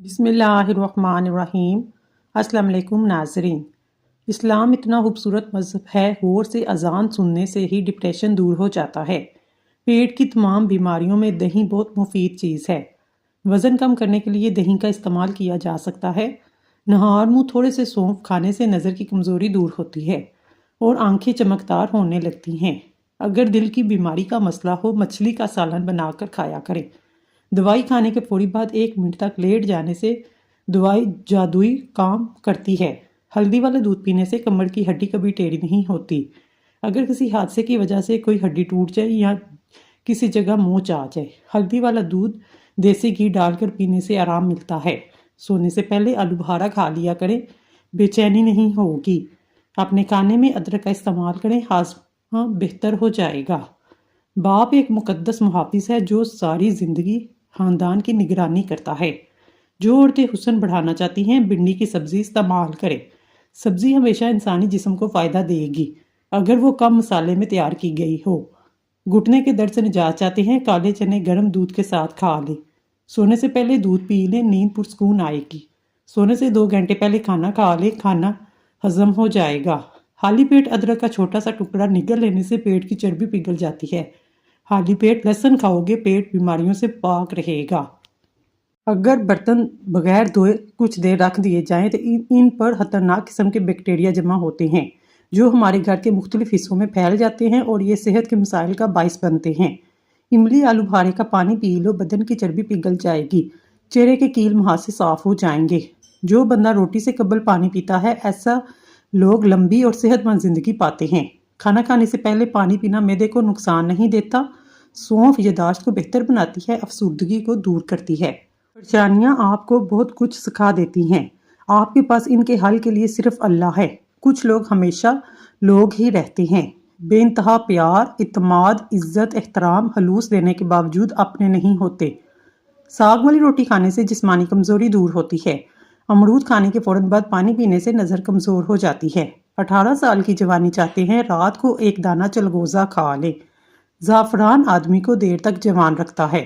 بسم اللہ الرحمن الرحیم۔ السلام علیکم ناظرین۔ اسلام اتنا خوبصورت مذہب ہے، غور سے اذان سننے سے ہی ڈپریشن دور ہو جاتا ہے۔ پیٹ کی تمام بیماریوں میں دہی بہت مفید چیز ہے۔ وزن کم کرنے کے لیے دہی کا استعمال کیا جا سکتا ہے۔ نہار منہ تھوڑے سے سونف کھانے سے نظر کی کمزوری دور ہوتی ہے اور آنکھیں چمکدار ہونے لگتی ہیں۔ اگر دل کی بیماری کا مسئلہ ہو، مچھلی کا سالن بنا کر کھایا کریں۔ دوائی کھانے کے فوری بعد 1 منٹ تک لیٹ جانے سے دوائی جادوئی کام کرتی ہے۔ ہلدی والا دودھ پینے سے کمر کی ہڈی کبھی ٹیڑھی نہیں ہوتی۔ اگر کسی حادثے کی وجہ سے کوئی ہڈی ٹوٹ جائے یا کسی جگہ موچ آ جائے، ہلدی والا دودھ دیسی گھی ڈال کر پینے سے آرام ملتا ہے۔ سونے سے پہلے آلو بخارا کھا لیا کریں، بے چینی نہیں ہوگی۔ اپنے کھانے میں ادرک کا استعمال کریں، ہاضمہ بہتر ہو جائے گا۔ باپ ایک مقدس محافظ ہے جو ساری زندگی خاندان کی نگرانی کرتا ہے۔ جو عورتیں حسن بڑھانا چاہتی ہیں، بھنڈی کی سبزی استعمال کریں۔ سبزی ہمیشہ انسانی جسم کو فائدہ دے گی اگر وہ کم مسالے میں تیار کی گئی ہو۔ گھٹنے کے درد سے نجات چاہتے ہیں، کالے چنے گرم دودھ کے ساتھ کھا لیں۔ سونے سے پہلے دودھ پی لیں، نیند پرسکون آئے گی۔ سونے سے 2 گھنٹے پہلے کھانا کھا لیں، کھانا ہضم ہو جائے گا۔ خالی پیٹ ادرک کا چھوٹا سا ٹکڑا نگل لینے سے پیٹ کی چربی پگھل جاتی ہے۔ خالی پیٹ لہسن کھاؤ گے، پیٹ بیماریوں سے پاک رہے گا۔ اگر برتن بغیر دھوئے کچھ دیر رکھ دیے جائیں تو ان پر خطرناک قسم کے بیکٹیریا جمع ہوتے ہیں جو ہمارے گھر کے مختلف حصوں میں پھیل جاتے ہیں اور یہ صحت کے مسائل کا باعث بنتے ہیں۔ املی آلو بخارے کا پانی پی لو، بدن کی چربی پگھل جائے گی، چہرے کے کیل محاسے صاف ہو جائیں گے۔ جو بندہ روٹی سے قبل پانی پیتا ہے، ایسا لوگ لمبی اور صحت مند زندگی پاتے ہیں۔ کھانا کھانے سے پہلے پانی پینا معدے کو نقصان نہیں دیتا۔ سونف یادداشت کو بہتر بناتی ہے، افسردگی کو دور کرتی ہے۔ پریشانیاں آپ کو بہت کچھ سکھا دیتی ہیں۔ آپ کے پاس ان کے حل کے لیے صرف اللہ ہے۔ کچھ لوگ ہمیشہ لوگ ہی رہتے ہیں، بے انتہا پیار، اعتماد، عزت، احترام، خلوص دینے کے باوجود اپنے نہیں ہوتے۔ ساگ والی روٹی کھانے سے جسمانی کمزوری دور ہوتی ہے۔ امرود کھانے کے فوراً بعد پانی پینے سے نظر کمزور ہو جاتی ہے۔ 18 سال کی جوانی چاہتے ہیں، رات کو 1 دانہ چلغوزہ کھا لیں۔ زعفران آدمی کو دیر تک جوان رکھتا ہے۔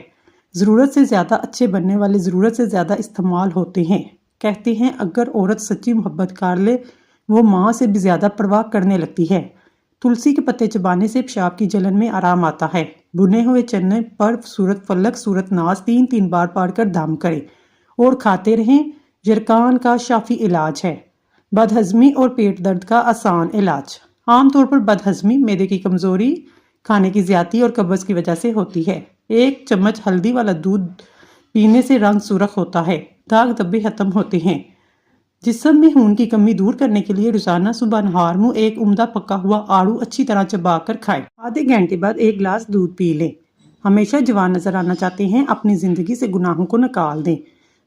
ضرورت سے زیادہ اچھے بننے والے ضرورت سے زیادہ استعمال ہوتے ہیں۔ کہتے ہیں اگر عورت سچی محبت کر لے، وہ ماں سے بھی زیادہ پرواہ کرنے لگتی ہے۔ تلسی کے پتے چبانے سے پیشاب کی جلن میں آرام آتا ہے۔ بنے ہوئے چنے پر سورت فلق سورت ناس 3 بار پڑھ کر دم کریں اور کھاتے رہیں۔ یرقان کا شافی علاج ہے۔ بدہضمی اور پیٹ درد کا آسان علاج۔ عام طور پر بدہضمی معدے کی کمزوری، کھانے کی زیادتی اور قبض کی وجہ سے ہوتی ہے۔ 1 چمچ ہلدی والا دودھ پینے سے رنگ سرخ ہوتا ہے، داغ دھبے ختم ہوتے ہیں۔ جسم میں خون کی کمی دور کرنے کے لیے روزانہ صبح نہار منہ 1 عمدہ پکا ہوا آڑو اچھی طرح چبا کر کھائیں۔ آدھے گھنٹے بعد 1 گلاس دودھ پی لیں۔ ہمیشہ جوان نظر آنا چاہتے ہیں، اپنی زندگی سے گناہوں کو نکال دیں۔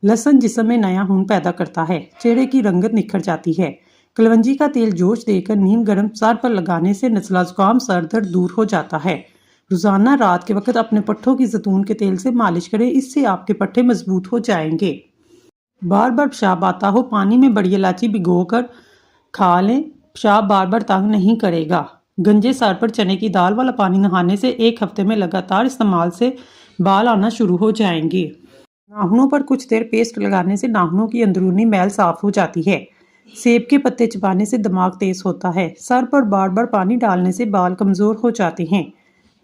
لہسن جسم میں نیا خون پیدا کرتا ہے، چہرے کی رنگت نکھر جاتی ہے۔ کلونجی کا تیل جوش دے کر نیم گرم سر پر لگانے سے نزلہ زکام، سر درد دور ہو جاتا ہے۔ روزانہ رات کے وقت اپنے پٹھوں کی زیتون کے تیل سے مالش کریں، اس سے آپ کے پٹھے مضبوط ہو جائیں گے۔ بار بار پیشاب آتا ہو، پانی میں بڑی الائچی بھگو کر کھا لیں، پیشاب بار بار تنگ نہیں کرے گا۔ گنجے سر پر چنے کی دال والا پانی نہانے سے 1 ہفتے میں لگاتار استعمال سے بال آنا شروع ہو جائیں گے۔ ناخنوں پر کچھ دیر پیسٹ لگانے سے ناخنوں کی اندرونی میل صاف ہو جاتی ہے۔ سیب کے پتے چبانے سے دماغ تیز ہوتا ہے۔ سر پر بار بار پانی ڈالنے سے بال کمزور ہو جاتے ہیں۔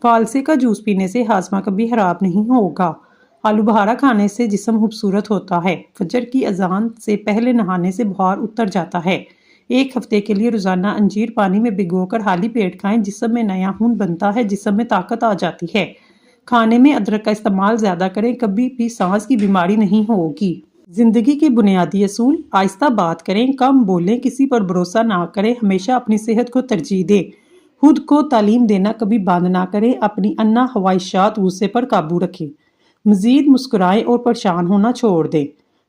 فالسے کا جوس پینے سے ہاضمہ کبھی خراب نہیں ہوگا۔ آلو بخارا کھانے سے جسم خوبصورت ہوتا ہے۔ فجر کی اذان سے پہلے نہانے سے بخار اتر جاتا ہے۔ 1 ہفتے کے لیے روزانہ انجیر پانی میں بھگو کر خالی پیٹ کھائیں، جسم میں نیا خون بنتا ہے، جسم میں طاقت آ جاتی ہے۔ کھانے میں ادرک کا استعمال زیادہ کریں، کبھی بھی سانس کی بیماری نہیں ہوگی۔ زندگی کے بنیادی اصول: آہستہ بات کریں، کم بولیں، کسی پر بھروسہ نہ کریں، ہمیشہ اپنی صحت کو ترجیح دیں، خود کو تعلیم دینا کبھی بند نہ کریں، اپنی انا خواہشات غصے پر قابو رکھیں، مزید مسکرائیں اور پریشان ہونا چھوڑ دیں۔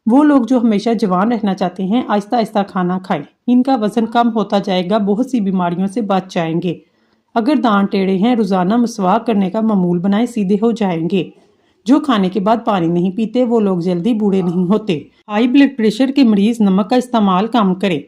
وہ لوگ جو ہمیشہ جوان رہنا چاہتے ہیں، آہستہ آہستہ کھانا کھائیں، ان کا وزن کم ہوتا جائے گا، بہت سی بیماریوں سے بچ جائیں گے۔ اگر دانت ٹیڑھے ہیں، روزانہ مسواک کرنے کا معمول بنائیں، سیدھے ہو جائیں گے۔ جو کھانے کے بعد پانی نہیں پیتے، وہ لوگ جلدی بوڑھے نہیں ہوتے۔ ہائی بلڈ پریشر کے مریض نمک کا استعمال کم کریں۔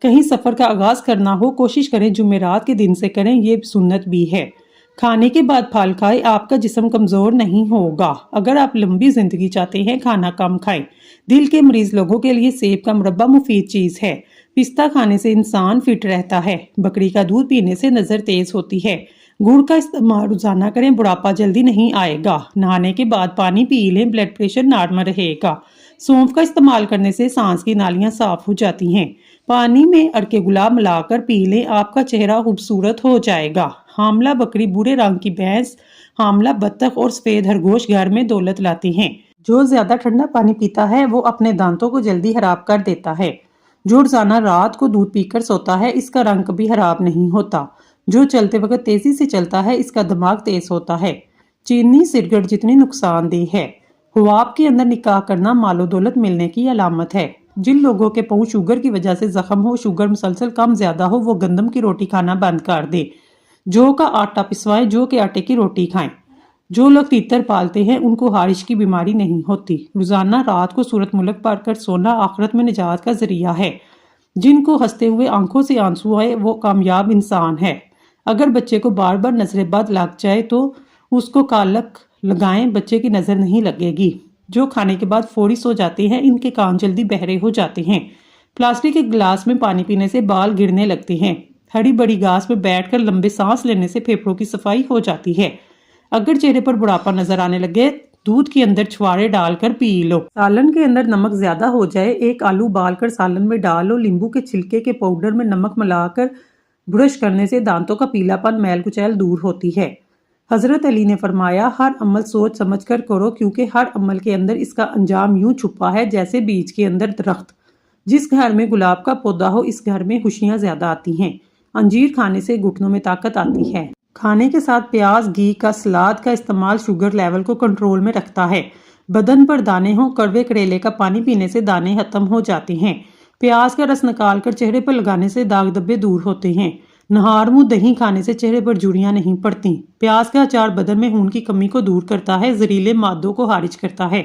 کہیں سفر کا آغاز کرنا ہو، کوشش کریں جمعرات کے دن سے کریں، یہ سنت بھی ہے۔ کھانے کے بعد پھل کھائیں، آپ کا جسم کمزور نہیں ہوگا۔ اگر آپ لمبی زندگی چاہتے ہیں، کھانا کم کھائیں، دل کے مریض لوگوں کے لیے سیب کا مربع مفید چیز ہے۔ پستہ کھانے سے انسان فٹ رہتا ہے۔ بکری کا دودھ پینے سے نظر تیز ہوتی ہے۔ گڑ کا استعمال روزانہ کریں، بڑھاپا جلدی نہیں آئے گا۔ نہانے کے بعد پانی پی لیں، بلڈ پریشر نارمل رہے گا۔ سونف کا استعمال کرنے سے سانس کی نالیاں صاف ہو جاتی ہیں۔ پانی میں ارکے گلاب ملا کر پی لیں، آپ کا چہرہ خوبصورت ہو جائے گا۔ حاملہ بکری، بھورے رنگ کی بھینس، حاملہ بطخ اور سفید خرگوش گھر میں دولت لاتی ہیں۔ جو زیادہ ٹھنڈا پانی پیتا ہے وہ اپنے دانتوں کو جلدی خراب کر دیتا ہے۔ جو روزانہ رات کو دودھ پی کر سوتا ہے اس کا رنگ کبھی خراب نہیں ہوتا۔ جو چلتے وقت تیزی سے چلتا ہے اس کا دماغ تیز ہوتا ہے۔ چینی سگریٹ جتنی نقصان دہ ہے۔ خواب کے اندر نکاح کرنا مال و دولت ملنے کی علامت ہے۔ جن لوگوں کے پاؤں شوگر کی وجہ سے زخم ہو، شوگر مسلسل کم زیادہ ہو، وہ گندم کی روٹی کھانا بند کر دے۔ جو کا آٹا پسوائیں، جو کے آٹے کی روٹی کھائیں۔ جو لوگ تیتر پالتے ہیں ان کو خارش کی بیماری نہیں ہوتی۔ روزانہ رات کو سورت ملک پڑھ کر سونا آخرت میں نجات کا ذریعہ ہے۔ جن کو ہنستے ہوئے آنکھوں سے آنسو آئے وہ کامیاب انسان ہے۔ اگر بچے کو بار بار نظر بد لگ جائے تو اس کو کالک لگائیں، بچے کی نظر نہیں لگے گی۔ جو کھانے کے بعد فوری سو جاتے ہیں ان کے کان جلدی بہرے ہو جاتے ہیں۔ پلاسٹک کے گلاس میں پانی پینے سے بال گرنے لگتے ہیں۔ ہری بڑی گھاس پر بیٹھ کر لمبے سانس لینے سے پھیپھڑوں کی صفائی ہو جاتی ہے۔ اگر چہرے پر بڑھاپا نظر آنے لگے دودھ کے اندر چھوارے ڈال کر پی لو۔ سالن کے اندر نمک زیادہ ہو جائے، ایک آلو ابال کر سالن میں ڈالو، لیمبو کے چھلکے کے پاؤڈر میں نمک ملا کر برش کرنے سے دانتوں کا پیلا پن، میل کچیل دور ہوتی ہے۔ حضرت علی نے فرمایا، ہر عمل سوچ سمجھ کر کرو کیونکہ ہر عمل کے اندر اس کا انجام یوں چھپا ہے جیسے بیج کے اندر درخت۔ جس گھر میں گلاب کا پودا ہو اس گھر میں خوشیاں زیادہ آتی ہیں۔ انجیر کھانے سے گھٹنوں میں طاقت آتی ہے۔ کھانے کے ساتھ پیاز، گھی کا سلاد کا استعمال شوگر لیول کو کنٹرول میں رکھتا ہے۔ بدن پر دانے ہوں، کڑوے کریلے کا پانی پینے سے دانے ختم ہو جاتے ہیں۔ پیاز کا رس نکال کر چہرے پر لگانے سے داغ دھبے دور ہوتے ہیں۔ نہار منہ دہی کھانے سے چہرے پر جھریاں نہیں پڑتی۔ پیاز کا اچار بدن میں خون کی کمی کو دور کرتا ہے، زہریلے مادوں کو خارج کرتا ہے۔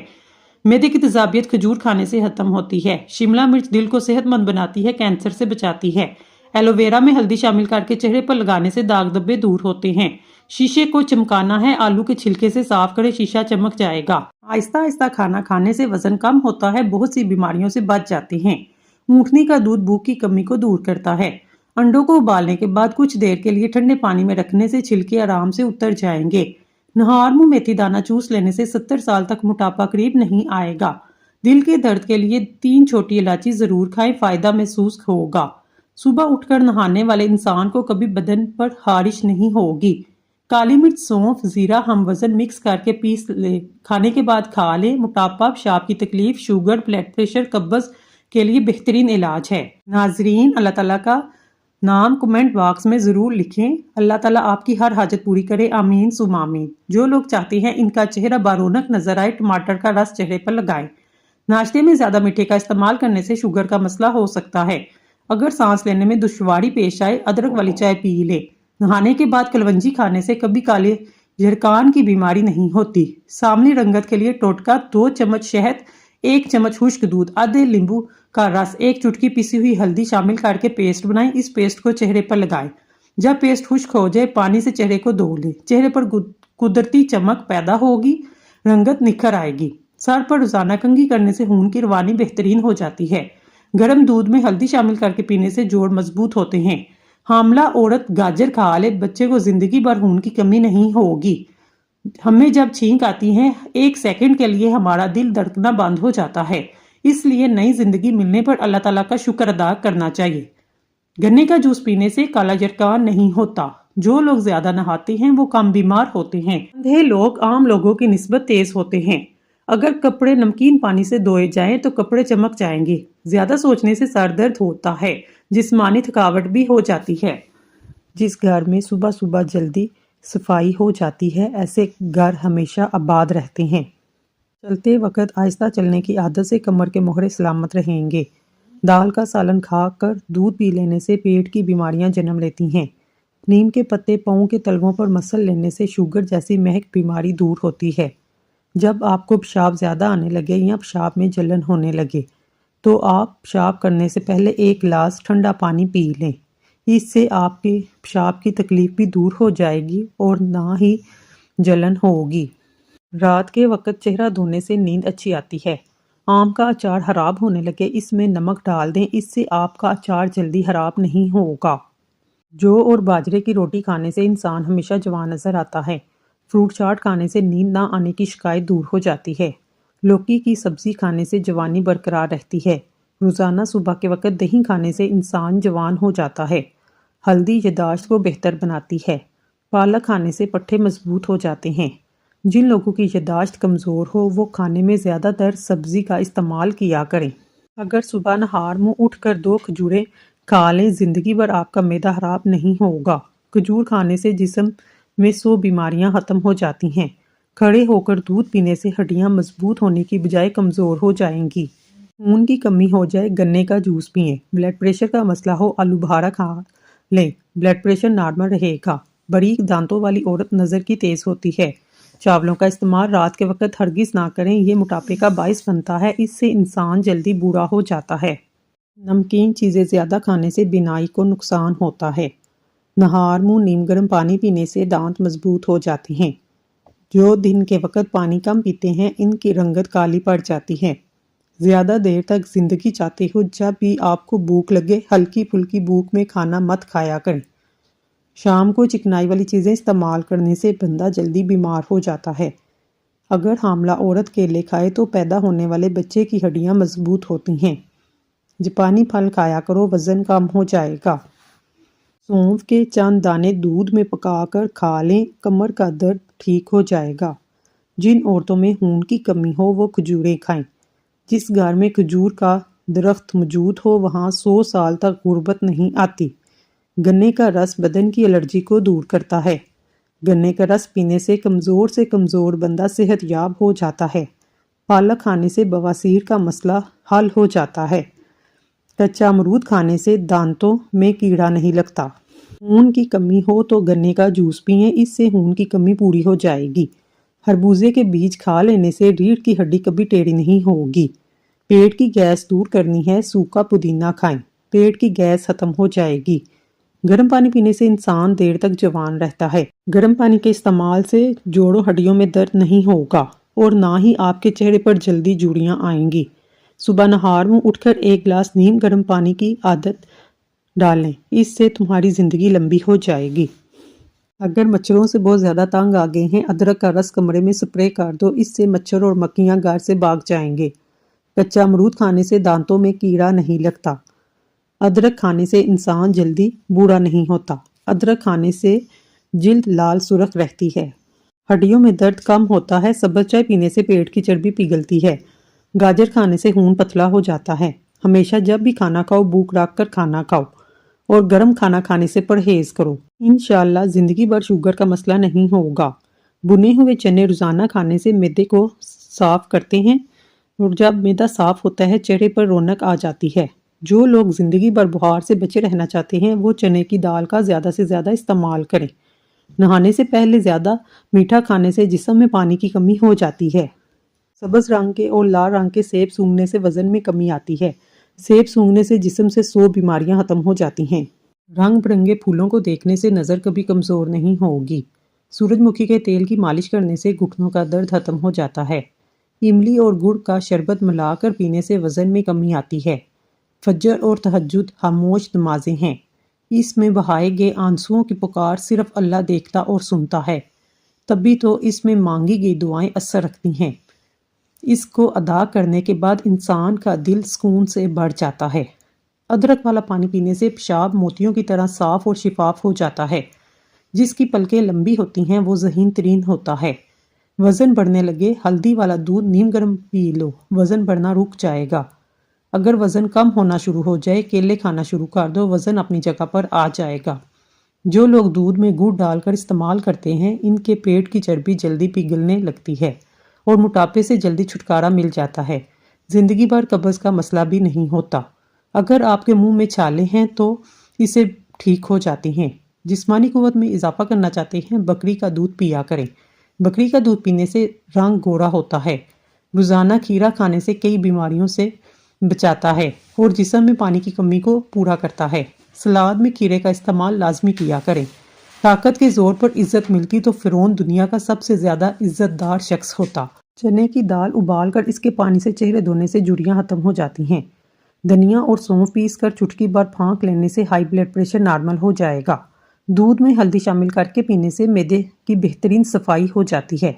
معدے کی تیزابیت کھجور کھانے سے ختم ہوتی ہے۔ شملہ مرچ دل کو صحت مند بناتی ہے، کینسر سے بچاتی ہے۔ ایلو ویرا میں ہلدی شامل کر کے چہرے پر لگانے سے داغ دھبے دور ہوتے ہیں۔ شیشے کو چمکانا ہے، آلو کے چھلکے سے صاف کرے، شیشہ چمک جائے گا۔ آہستہ آہستہ کھانا کھانے سے وزن کم ہوتا ہے، بہت سی بیماریوں سے بچ جاتے ہیں۔ اونٹنی کا دودھ بھوک کی کمی کو دور کرتا ہے۔ انڈوں کو ابالنے کے بعد کچھ دیر کے لیے ٹھنڈے پانی میں رکھنے سے چھلکے آرام سے اتر جائیں گے۔ نہار منہ میتھی دانہ چوس لینے سے 70 سال تک موٹاپا قریب نہیں آئے گا۔ دل کے درد کے لیے 3 چھوٹی الائچی ضرور کھائیں، فائدہ محسوس ہوگا۔ صبح اٹھ کر نہانے والے انسان کو کبھی بدن پر خارش نہیں ہوگی۔ کالی مرچ، سونف، زیرہ ہم وزن مکس کر کے پیس لے، کھانے کے بعد کھا لیں۔ موٹاپا، پیشاب کی تکلیف، شوگر، بلڈ پریشر، قبض کے لیے بہترین علاج ہے۔ ناظرین، اللہ تعالیٰ کا نام کمنٹ باکس میں ضرور لکھیں۔ اللہ تعالیٰ آپ کی ہر حاجت پوری کرے، آمین ثم آمین۔ جو لوگ چاہتے ہیں ان کا چہرہ بارونق نظر آئے، ٹماٹر کا رس چہرے پر لگائیں۔ ناشتے میں زیادہ میٹھے کا استعمال کرنے سے شوگر کا مسئلہ ہو سکتا ہے۔ اگر سانس لینے میں دشواری پیش آئے ادرک والی چائے پی لیں۔ نہانے کے بعد کلونجی کھانے سے کبھی کالے جھرکان کی بیماری نہیں ہوتی۔ ساملی رنگت کے لیے ٹوٹکا، 2 چمچ شہد، 1 چمچ خشک دودھ، آدھے لیمبو کا رس، 1 چٹکی پیسی ہوئی ہلدی شامل کر کے پیسٹ بنائیں۔ اس پیسٹ کو چہرے پر لگائیں۔ جب پیسٹ خشک ہو جائے پانی سے چہرے کو دھو لیں۔ چہرے پر قدرتی چمک پیدا ہوگی، رنگت نکھر آئے گی۔ سر پر روزانہ کنگھی کرنے سے خون کی روانی بہترین ہو جاتی ہے۔ گرم دودھ میں ہلدی شامل کر کے پینے سے جوڑ مضبوط ہوتے ہیں۔ حاملہ عورت گاجر کھا لے، بچے کو زندگی بھر خون کی کمی نہیں ہوگی۔ ہمیں جب چھینک آتی ہے 1 سیکنڈ کے لیے ہمارا دل دھڑکنا بند ہو جاتا ہے، اس لیے نئی زندگی ملنے پر اللہ تعالیٰ کا شکر ادا کرنا چاہیے۔ گنے کا جوس پینے سے کالا جرکان نہیں ہوتا۔ جو لوگ زیادہ نہاتے ہیں وہ کم بیمار ہوتے ہیں۔ اندھے لوگ عام لوگوں کی نسبت تیز ہوتے ہیں۔ اگر کپڑے نمکین پانی سے دھوئے جائیں تو کپڑے چمک جائیں گے۔ زیادہ سوچنے سے سر درد ہوتا ہے، جسمانی تھکاوٹ بھی ہو جاتی ہے۔ جس گھر میں صبح صبح جلدی صفائی ہو جاتی ہے ایسے گھر ہمیشہ آباد رہتے ہیں۔ چلتے وقت آہستہ چلنے کی عادت سے کمر کے موہرے سلامت رہیں گے۔ دال کا سالن کھا کر دودھ پی لینے سے پیٹ کی بیماریاں جنم لیتی ہیں۔ نیم کے پتے پاؤں کے تلووں پر مسل لینے سے شوگر جیسی مہک بیماری دور ہوتی ہے۔ جب آپ کو پیشاب زیادہ آنے لگے یا پیشاب میں جلن ہونے لگے تو آپ پیشاب کرنے سے پہلے 1 گلاس ٹھنڈا پانی پی لیں۔ اس سے آپ کے پیشاب کی تکلیف بھی دور ہو جائے گی اور نہ ہی جلن ہوگی۔ رات کے وقت چہرہ دھونے سے نیند اچھی آتی ہے۔ آم کا اچار خراب ہونے لگے اس میں نمک ڈال دیں، اس سے آپ کا اچار جلدی خراب نہیں ہوگا۔ جو اور باجرے کی روٹی کھانے سے انسان ہمیشہ جوان نظر آتا ہے۔ فروٹ چاٹ کھانے سے نیند نہ آنے کی شکایت دور ہو جاتی ہے۔ لوکی کی سبزی کھانے سے جوانی برقرار رہتی ہے۔ روزانہ صبح کے وقت دہی کھانے سے انسان جوان ہو جاتا ہے۔ ہلدی یادداشت کو بہتر بناتی ہے۔ پالک کھانے سے پٹھے مضبوط ہو جاتے ہیں۔ جن لوگوں کی یادداشت کمزور ہو وہ کھانے میں زیادہ تر سبزی کا استعمال کیا کریں۔ اگر صبح نہار منہ اٹھ کر 2 کھجوریں کھا لیں زندگی بھر آپ کا معدہ خراب نہیں ہوگا۔ کھجور کھانے سے جسم میں 100 بیماریاں ختم ہو جاتی ہیں۔ کھڑے ہو کر دودھ پینے سے ہڈیاں مضبوط ہونے کی بجائے کمزور ہو جائیں گی۔ خون کی کمی ہو جائے گنے کا جوس پئیں۔ بلڈ پریشر کا مسئلہ ہو آلو بخارا کھا لیں، بلڈ پریشر نارمل رہے گا۔ باریک دانتوں والی عورت نظر کی تیز ہوتی ہے۔ چاولوں کا استعمال رات کے وقت ہرگز نہ کریں، یہ موٹاپے کا باعث بنتا ہے، اس سے انسان جلدی بوڑھا ہو جاتا ہے۔ نمکین چیزیں زیادہ کھانے سے بینائی کو نقصان ہوتا ہے۔ نہار منہ نیم گرم پانی پینے سے دانت مضبوط ہو جاتے ہیں۔ جو دن کے وقت پانی کم پیتے ہیں ان کی رنگت کالی پڑ جاتی ہے۔ زیادہ دیر تک زندگی چاہتے ہو جب بھی آپ کو بھوک لگے ہلکی پھلکی بھوک میں کھانا مت کھایا کریں۔ شام کو چکنائی والی چیزیں استعمال کرنے سے بندہ جلدی بیمار ہو جاتا ہے۔ اگر حاملہ عورت کیلے کھائے تو پیدا ہونے والے بچے کی ہڈیاں مضبوط ہوتی ہیں۔ جاپانی پھل کھایا کرو، وزن کم ہو جائے گا۔ سونف کے چند دانے دودھ میں پکا کر کھا لیں، کمر کا درد ٹھیک ہو جائے گا۔ جن عورتوں میں خون کی کمی ہو وہ کھجوریں کھائیں۔ جس گھر میں کھجور کا درخت موجود ہو وہاں 100 سال تک غربت نہیں آتی۔ گنے کا رس بدن کی الرجی کو دور کرتا ہے۔ گنے کا رس پینے سے کمزور بندہ صحت یاب ہو جاتا ہے۔ پالک کھانے سے بواسیر کا مسئلہ حل ہو جاتا ہے۔ کچا امرود کھانے سے دانتوں میں کیڑا نہیں لگتا۔ خون کی کمی ہو تو گنے کا جوس پئیں، اس سے خون کی کمی پوری ہو جائے گی۔ خربوزے کے بیج کھا لینے سے ریڑھ کی ہڈی کبھی ٹیڑھی نہیں ہوگی۔ پیٹ کی گیس دور کرنی ہے، سوکھا پودینہ کھائیں، پیٹ کی گیس ختم ہو جائے گی۔ گرم پانی پینے سے انسان دیر تک جوان رہتا ہے۔ گرم پانی کے استعمال سے جوڑوں ہڈیوں میں درد نہیں ہوگا اور نہ ہی آپ کے چہرے پر جلدی جھریاں آئیں گی۔ صبح نہار منہ اٹھ کر 1 گلاس نیم گرم پانی کی عادت ڈالیں، اس سے تمہاری زندگی لمبی ہو جائے گی۔ اگر مچھروں سے بہت زیادہ تنگ آ گئے ہیں ادرک کا رس کمرے میں سپرے کر دو، اس سے مچھر اور مکھیاں گھر سے بھاگ جائیں گے۔ کچا امرود کھانے سے دانتوں میں کیڑا نہیں لگتا۔ ادرک کھانے سے انسان جلدی بوڑھا نہیں ہوتا۔ ادرک کھانے سے جلد لال سرخ رہتی ہے۔ ہڈیوں میں درد کم ہوتا ہے۔ سبز چائے پینے سے پیٹ کی چربی پگھلتی ہے۔ گاجر کھانے سے خون پتلا ہو جاتا ہے۔ ہمیشہ جب بھی کھانا کھاؤ بھوک رکھ کر کھانا کھاؤ اور گرم کھانا کھانے سے پرہیز کرو۔ انشاءاللہ زندگی بھر شوگر کا مسئلہ نہیں ہوگا۔ بنے ہوئے چنے روزانہ کھانے سے معدے کو صاف کرتے ہیں اور جب معدہ صاف ہوتا ہے چہرے پر رونق آ جاتی ہے۔ جو لوگ زندگی بھر بخار سے بچے رہنا چاہتے ہیں وہ چنے کی دال کا زیادہ سے زیادہ استعمال کریں۔ نہانے سے پہلے زیادہ میٹھا کھانے سے جسم میں پانی کی کمی ہو جاتی ہے۔ سبز رنگ کے اور لال رنگ کے سیب سونگھنے سے وزن میں کمی آتی ہے۔ سیب سونگھنے سے جسم سے 100 بیماریاں ختم ہو جاتی ہیں۔ رنگ برنگے پھولوں کو دیکھنے سے نظر کبھی کمزور نہیں ہوگی۔ سورج مکھی کے تیل کی مالش کرنے سے گھٹنوں کا درد ختم ہو جاتا ہے۔ املی اور گڑ کا شربت ملا کر پینے سے وزن میں کمی آتی ہے۔ فجر اور تہجد خاموش نمازیں ہیں۔ اس میں بہائے گئے آنسوؤں کی پکار صرف اللہ دیکھتا اور سنتا ہے، تبھی تو اس میں مانگی گئی دعائیں اثر رکھتی ہیں۔ اس کو ادا کرنے کے بعد انسان کا دل سکون سے بھر جاتا ہے۔ ادرک والا پانی پینے سے پیشاب موتیوں کی طرح صاف اور شفاف ہو جاتا ہے۔ جس کی پلکیں لمبی ہوتی ہیں وہ ذہین ترین ہوتا ہے۔ وزن بڑھنے لگے ہلدی والا دودھ نیم گرم پی لو، وزن بڑھنا رک جائے گا۔ اگر وزن کم ہونا شروع ہو جائے کیلے کھانا شروع کر دو، وزن اپنی جگہ پر آ جائے گا۔ جو لوگ دودھ میں گڑ ڈال کر استعمال کرتے ہیں ان کے پیٹ کی چربی جلدی پگھلنے لگتی ہے اور موٹاپے سے جلدی چھٹکارا مل جاتا ہے۔ زندگی بھر قبض کا مسئلہ بھی نہیں ہوتا۔ اگر آپ کے منہ میں چھالے ہیں تو اسے ٹھیک ہو جاتی ہیں۔ جسمانی قوت میں اضافہ کرنا چاہتے ہیں بکری کا دودھ پیا کریں۔ بکری کا دودھ پینے سے رنگ گورا ہوتا ہے۔ روزانہ کھیرا کھانے سے کئی بیماریوں سے بچاتا ہے اور جسم میں پانی کی کمی کو پورا کرتا ہے۔ سلاد میں کھیرے کا استعمال لازمی کیا کریں۔ طاقت کے زور پر عزت ملتی تو فرعون دنیا کا سب سے زیادہ عزت دار شخص ہوتا۔ چنے کی دال ابال کر اس کے پانی سے چہرے دھونے سے جھریاں ختم ہو جاتی ہیں۔ دھنیا اور سونف پیس کر چٹکی بھر پھونک لینے سے ہائی بلڈ پریشر نارمل ہو جائے گا۔ دودھ میں ہلدی شامل کر کے پینے سے معدے کی بہترین صفائی ہو جاتی ہے۔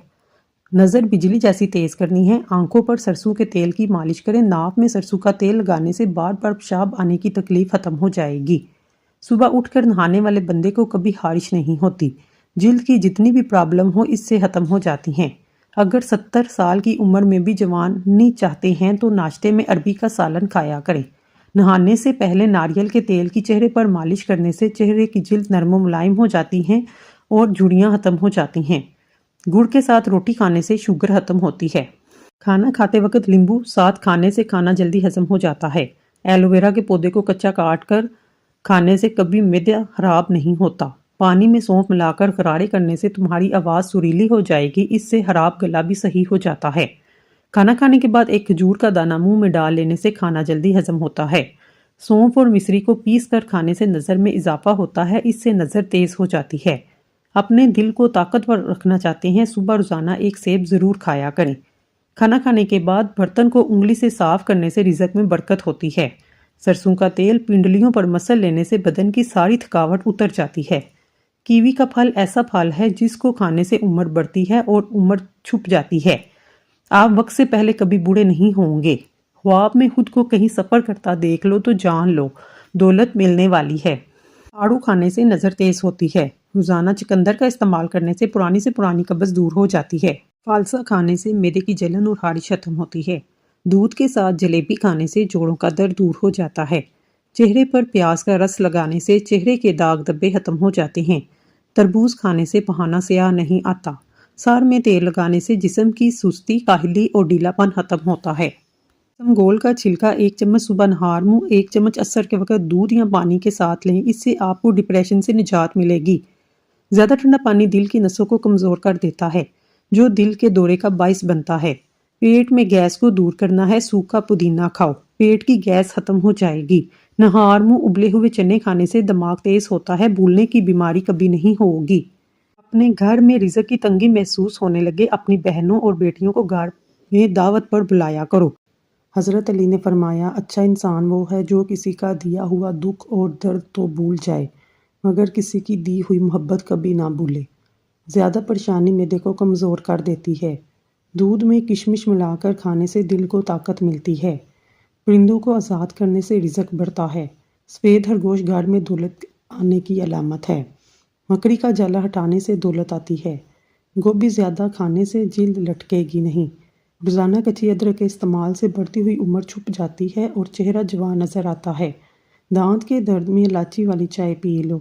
نظر بجلی جیسی تیز کرنی ہے، آنکھوں پر سرسوں کے تیل کی مالش کریں۔ ناک میں سرسوں کا تیل لگانے سے بار بار پیشاب آنے کی تکلیف ختم ہو جائے گی۔ صبح اٹھ کر نہانے والے بندے کو کبھی خارش نہیں ہوتی۔ جلد کی جتنی بھی پرابلم ہو اس سے ختم ہو جاتی ہیں۔ اگر 70 سال کی عمر میں بھی جوانی چاہتے ہیں تو ناشتے میں عربی کا سالن کھایا کریں۔ نہانے سے پہلے ناریل کے تیل کی چہرے پر مالش کرنے سے چہرے کی جلد نرم و ملائم ہو جاتی ہیں اور جھریاں ختم ہو جاتی ہیں۔ گڑ کے ساتھ روٹی کھانے سے شوگر ختم ہوتی ہے۔ کھانا کھاتے وقت لیمبو ساتھ کھانے سے کھانا جلدی ہضم ہو جاتا ہے۔ ایلو ویرا کے پودے کو کچا کاٹ کر کھانے سے کبھی معدہ خراب نہیں ہوتا۔ پانی میں سونف ملا کر غرارے کرنے سے تمہاری آواز سریلی ہو جائے گی، اس سے خراب گلا بھی صحیح ہو جاتا ہے۔ کھانا کھانے کے بعد ایک کھجور کا دانہ منہ میں ڈال لینے سے کھانا جلدی ہضم ہوتا ہے۔ سونف اور مصری کو پیس کر کھانے سے نظر میں اضافہ ہوتا ہے، اس سے نظر تیز ہو جاتی ہے۔ اپنے دل کو طاقتور رکھنا چاہتے ہیں، صبح روزانہ ایک سیب ضرور کھایا کریں۔ کھانا کھانے کے بعد برتن کو انگلی سے صاف کرنے سے رزق میں برکت ہوتی ہے۔ سرسوں کا تیل پنڈلیوں پر مسل لینے سے بدن کی ساری تھکاوٹ اتر جاتی ہے۔ کیوی کا پھل ایسا پھل ہے جس کو کھانے سے عمر بڑھتی ہے اور عمر چھپ جاتی ہے۔ آپ وقت سے پہلے کبھی بوڑھے نہیں ہوں گے۔ خواب میں خود کو کہیں سفر کرتا دیکھ لو تو جان لو دولت ملنے والی ہے۔ آڑو کھانے سے نظر تیز ہوتی ہے۔ روزانہ چقندر کا استعمال کرنے سے پرانی سے پرانی قبض دور ہو جاتی ہے۔ فالسا کھانے سے معدے کی جلن اور خارش ختم ہوتی ہے۔ دودھ کے ساتھ جلیبی کھانے سے جوڑوں کا درد دور ہو جاتا ہے۔ چہرے پر پیاز کا رس لگانے سے چہرے کے داغ دھبے ختم ہو جاتے ہیں۔ تربوز کھانے سے پہانا سیاہ نہیں آتا۔ سر میں تیل لگانے سے جسم کی سستی، کاہلی اور ڈھیلا پن ختم ہوتا ہے۔ سمگول کا چھلکا 1 چمچ صبح نہار منہ 1 چمچ عصر کے وقت دودھ یا پانی کے ساتھ لیں، اس سے آپ کو ڈپریشن سے نجات ملے گی۔ زیادہ ٹھنڈا پانی دل کی نسوں کو کمزور کر دیتا ہے، جو دل کے دورے کا باعث بنتا ہے۔ پیٹ میں گیس کو دور کرنا ہے، سوکھا پودینہ کھاؤ، پیٹ کی گیس ختم ہو جائے گی۔ نہار منہ ابلے ہوئے چنے کھانے سے دماغ تیز ہوتا ہے، بھولنے کی بیماری کبھی نہیں ہوگی۔ اپنے گھر میں رزق کی تنگی محسوس ہونے لگے، اپنی بہنوں اور بیٹیوں کو گھر میں دعوت پر بلایا کرو۔ حضرت علی نے فرمایا، اچھا انسان وہ ہے جو کسی کا دیا ہوا دکھ اور درد تو بھول جائے مگر کسی کی دی ہوئی محبت کبھی نہ بھولے۔ زیادہ پریشانی معدے کو کمزور کر دیتی ہے۔ دودھ میں کشمش ملا کر کھانے سے دل کو طاقت ملتی ہے۔ پرندوں کو آزاد کرنے سے رزق بڑھتا ہے۔ سفید خرگوش گھر میں دولت آنے کی علامت ہے۔ مکڑی کا جالا ہٹانے سے دولت آتی ہے۔ گوبھی زیادہ کھانے سے جلد لٹکے گی نہیں۔ روزانہ کچی ادرک کے استعمال سے بڑھتی ہوئی عمر چھپ جاتی ہے اور چہرہ جوان نظر آتا ہے۔ دانت کے درد میں الائچی والی چائے پی لو۔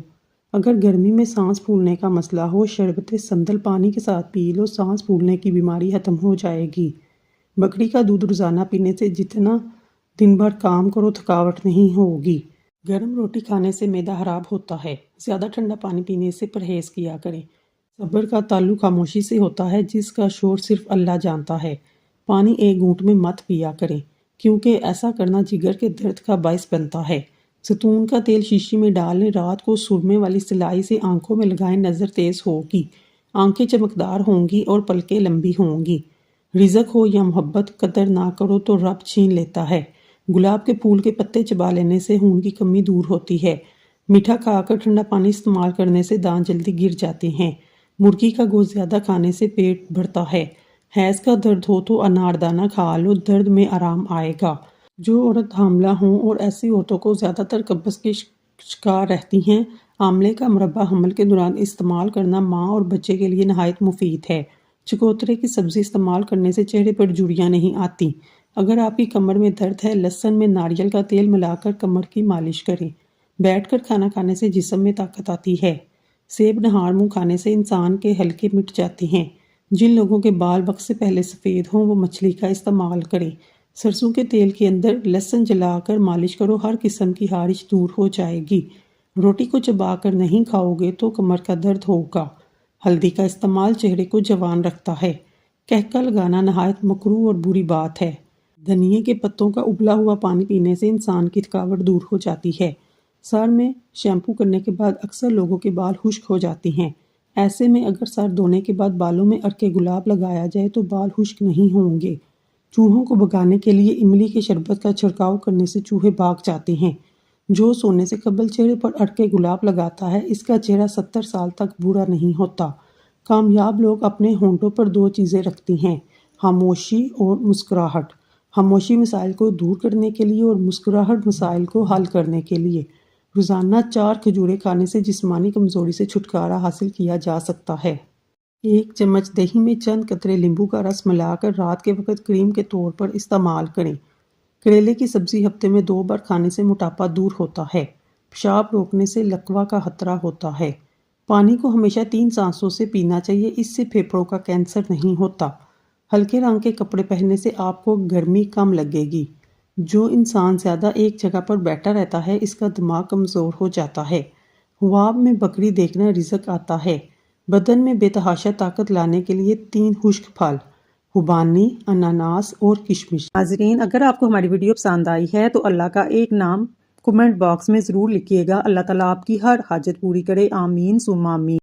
اگر گرمی میں سانس پھولنے کا مسئلہ ہو، شربت سندل پانی کے ساتھ پی لو، سانس پھولنے کی بیماری ختم ہو جائے گی۔ بکری کا دودھ روزانہ پینے سے جتنا دن بھر کام کرو تھکاوٹ نہیں ہوگی۔ گرم روٹی کھانے سے معدہ خراب ہوتا ہے۔ زیادہ ٹھنڈا پانی پینے سے پرہیز کیا کریں۔ صبر کا تعلق خاموشی سے ہوتا ہے، جس کا شور صرف اللہ جانتا ہے۔ پانی ایک گھونٹ میں مت پیا کریں، کیونکہ ایسا کرنا جگر کے درد کا باعث بنتا ہے۔ زیتون کا تیل شیشی میں ڈال لیں، رات کو سرمے والی سلائی سے آنکھوں میں لگائیں، نظر تیز ہوگی، آنکھیں چمکدار ہوں گی اور پلکیں لمبی ہوں گی۔ رزق ہو یا محبت، قدر نہ کرو تو رب چھین لیتا ہے۔ گلاب کے پھول کے پتے چبا لینے سے خون کی کمی دور ہوتی ہے۔ میٹھا کھا کر ٹھنڈا پانی استعمال کرنے سے دانت جلدی گر جاتے ہیں۔ مرغی کا گوشت زیادہ کھانے سے پیٹ بڑھتا ہے۔ حیض کا درد ہو تو اناردانہ کھا لو، درد میں آرام آئے گا۔ جو عورت حاملہ ہوں اور ایسی عورتوں کو زیادہ تر قبض کے شکار رہتی ہیں، آملے کا مربع حمل کے دوران استعمال کرنا ماں اور بچے کے لیے نہایت مفید ہے۔ چکوترے کی سبزی استعمال کرنے سے چہرے پر جھریاں نہیں آتی۔ اگر آپ کی کمر میں درد ہے، لہسن میں ناریل کا تیل ملا کر کمر کی مالش کریں۔ بیٹھ کر کھانا کھانے سے جسم میں طاقت آتی ہے۔ سیب نہار منہ کھانے سے انسان کے حلقے مٹ جاتے ہیں۔ جن لوگوں کے بال وقت سے پہلے سفید ہوں وہ مچھلی کا استعمال کریں۔ سرسوں کے تیل کے اندر لہسن جلا کر مالش کرو، ہر قسم کی خارش دور ہو جائے گی۔ روٹی کو چبا کر نہیں کھاؤ گے تو کمر کا درد ہوگا۔ ہلدی کا استعمال چہرے کو جوان رکھتا ہے۔ کہکہ لگانا نہایت مکروہ اور بری بات ہے۔ دھنیے کے پتوں کا ابلا ہوا پانی پینے سے انسان کی تھکاوٹ دور ہو جاتی ہے۔ سر میں شیمپو کرنے کے بعد اکثر لوگوں کے بال خشک ہو جاتے ہیں۔ ایسے میں اگر سر دھونے کے بعد بالوں میں عرق گلاب لگایا جائے تو بال خشک نہیں ہوں گے۔ چوہوں کو بھگانے کے لیے املی کے شربت کا چھڑکاؤ کرنے سے چوہے بھاگ جاتے ہیں۔ جو سونے سے قبل چہرے پر عرق گلاب لگاتا ہے اس کا چہرہ 70 سال تک بوڑھا نہیں ہوتا۔ کامیاب لوگ اپنے ہونٹوں پر 2 چیزیں رکھتے ہیں، خاموشی اور مسکراہٹ۔ خاموشی مسائل کو دور کرنے کے لیے اور مسکراہٹ مسائل کو حل کرنے کے لیے۔ روزانہ 4 کھجوریں کھانے سے جسمانی کمزوری سے چھٹکارا حاصل کیا جا سکتا ہے۔ 1 چمچ دہی میں چند قطرے لیمبو کا رس ملا کر رات کے وقت کریم کے طور پر استعمال کریں۔ کریلے کی سبزی ہفتے میں 2 بار کھانے سے موٹاپا دور ہوتا ہے۔ پیشاب روکنے سے لکوہ کا خطرہ ہوتا ہے۔ پانی کو ہمیشہ 3 سانسوں سے پینا چاہیے، اس سے پھیپھڑوں کا کینسر نہیں ہوتا۔ ہلکے رنگ کے کپڑے پہننے سے آپ کو گرمی کم لگے گی۔ جو انسان زیادہ ایک جگہ پر بیٹھا رہتا ہے اس کا دماغ کمزور ہو جاتا ہے۔ خواب میں بکری دیکھنا رزق آتا ہے۔ بدن میں بے تحاشا طاقت لانے کے لیے 3 خشک پھل، خوبانی، اناناس اور کشمش۔ ناظرین، اگر آپ کو ہماری ویڈیو پسند آئی ہے تو اللہ کا ایک نام کمنٹ باکس میں ضرور لکھیے گا۔ اللہ تعالیٰ آپ کی ہر حاجت پوری کرے، آمین ثم آمین۔